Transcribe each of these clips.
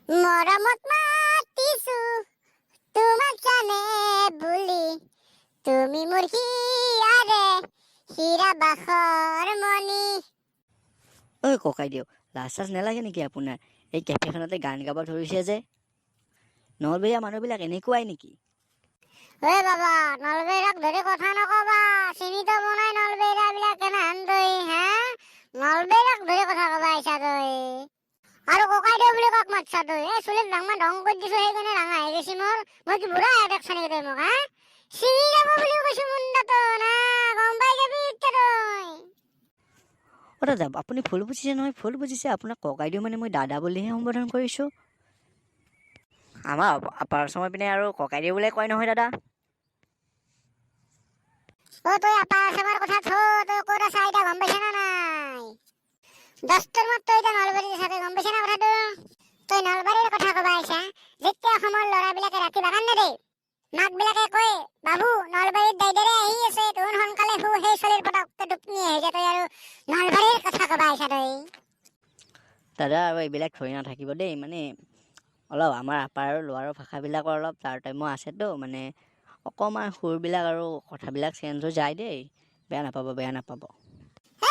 মৰমত মাতিছো তোমাক জানে বুলি, তুমি মোৰ হিয়াৰে হীৰা বাখৰ মণি। ঐ ককাইদেউ, লাজ চাজ নালাগে নেকি আপোনাৰ? এই কেফেখনতে গান গাব ধৰিছে যে। নলবৰীয়া মানুহবিলাক এনেকুৱাই নেকি? ঐ বাবা, নলবেইৰাক ধৰি কথা নকবা। চিনিতো বনাই নলবেইৰা বিলাক কেনেহেন তই, হে? নলবেইৰাক ধৰি কথা কবা আহিছা তই। আৰু ককাইদেউ বুলি কাক মাতছা তই? এই চুলিত ডাঙমান ৰং কৰি দিছো সেইকাৰণে ৰঙা হৈ গৈছি মোৰ। মই কি বুঢ়া হৈ দেখছা নেকি তই মোক, হা? চিনি যাব বুলিও কৈছো মুণ্ডাটো না, গম পাই যাবি এতিয়া তই। অ দাদা, আপুনি ভুল বুজিছে নহয়, ভুল বুজিছে। আপোনাক ককাইদেউ মানে মই দাদা বুলিহে সম্বোধন কৰিছোঁ। আমাৰ আপাৰ আচামৰ পিনে আৰু ককাইদেউ বুলিয়ে কয় নহয় দাদা। অ তই আপাৰ আচামৰ কথা থ, তই ক'ত আছা এতিয়া গম পাইছা না নাই? দস্তৰ মাত তই এতিয়া নলবাৰীত আছা, তই গম পাইছা না কথাটো? তই নলবাৰীৰ কথা কবা আহিছা। যেতিয়া অসমৰ ল'ৰাবিলাকে ৰাতি বাগান নেদে, মাক বিলাকে কয় বাবু নলবাৰীত দাইদেৰে আহি আছে, তোৰ সোনকালে শু, সেই চলিৰ পটককে টোপনি আহি যায়, তই আৰু নলবাৰীৰ কথা কবা আহিছা তই। দাদা আৰু এইবিলাক ধৰি নাথাকিব দেই। মানে অলপ আমাৰ আপাৰ আৰু লোৱাৰৰ ভাষাবিলাকৰ অলপ তাৰতম্য আছেতো, মানে অকণমান সুৰবিলাক আৰু কথাবিলাক চেঞ্জ হৈ যায় দেই। বেয়া নাপাব, বেয়া নাপাব।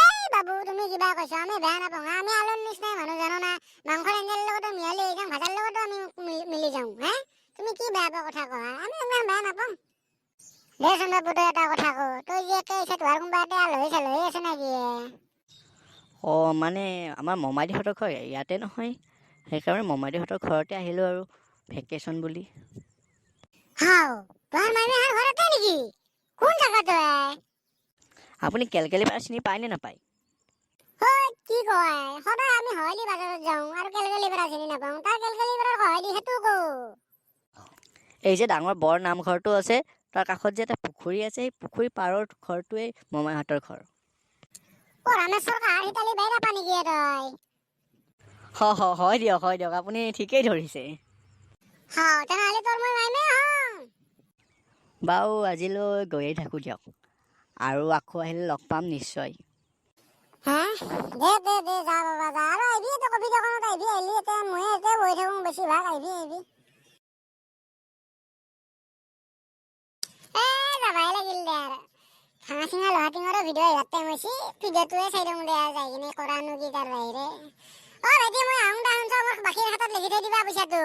এই বাবু তুমি কিবা কৈছা, আমি বেয়া নাপাওঁ। আমি আলুৰ নিচিনাই মানুহ, জানো না? মাংসৰ আঞ্জাৰ লগতো মিহলি হৈ যাওঁ, ভাজাৰ লগতো আমি মিলি যাওঁ, হে? তুমি কি বেয়া বেয়া কথা কোৱা? আমি ইমান বেয়া নাপাওঁ। দেচোন বাবু তই এটা কথা ক, তই যে একে ইচ্ছা তোহাৰ কোনোবা এটা আলহী চালহী আছে নেকি? অঁ মানে আমাৰ মমাইদেউহঁতৰ ঘৰ ইয়াতে নহয়, সেইকাৰণে মমাইদেউহঁতৰ ঘৰতে আহিলোঁ আৰু ভেকেশ্যন বুলি। হাও, তোহাৰ মামীহাৰ ঘৰতে নেকি? কোন জাগাত তই? আপুনি কেলকেলি পাৰা চিনি পায় নে নাপায়? হয় কি কয়, সদায় আমি হয়লি বাজাৰত যাওঁ আৰু কেলকেলি পাৰা চিনি নাপাওঁ। তাৰ কেলকেলি পাৰাৰ হয়লি সেইটো কো। এই যে ডাঙৰ বৰ নামঘৰটো আছে, তাৰ কাষত যে এটা পুখুৰী আছে, সেই পুখুৰী পাৰৰ ঘৰটোৱেই মমাইহঁতৰ ঘৰ। অ ৰামেশ্বৰ কাহাৰ সিতালি বেয়া নাপা নেকি তই? হয় দিয়ক, আপুনি ঠিকেই ধৰিছে। হাও, তেনেহ'লে তোৰ মই মাইমে হওঁ। বাৰু আজিলৈ গৈয়ে থাকোঁ দিয়ক, আৰু আকৌ আহিলে লগ পাম নিশ্চয়। হা দে যা বাবা যা, আৰু আহিবি তই কবি দোকানত আহিবি, আহিলি এতিয়া মই এতিয়া বহি থাকোঁ বেছিভাগ, আহিবি। যাবাই লাগিল দে আৰু। ভাঙা চিঙা লোহা টিঙৰো ভিডিঅ' আহিবাৰ টাইম হৈছে, ভিডিঅ'টোৱে চাই থাকোঁ দে যাই কিনে কৰানো কি তাৰ বাহিৰে। অ ভাইটি মই আহোঁ দে, বাকীৰ খাতাত লিখি থৈ দিবা পইচাটো।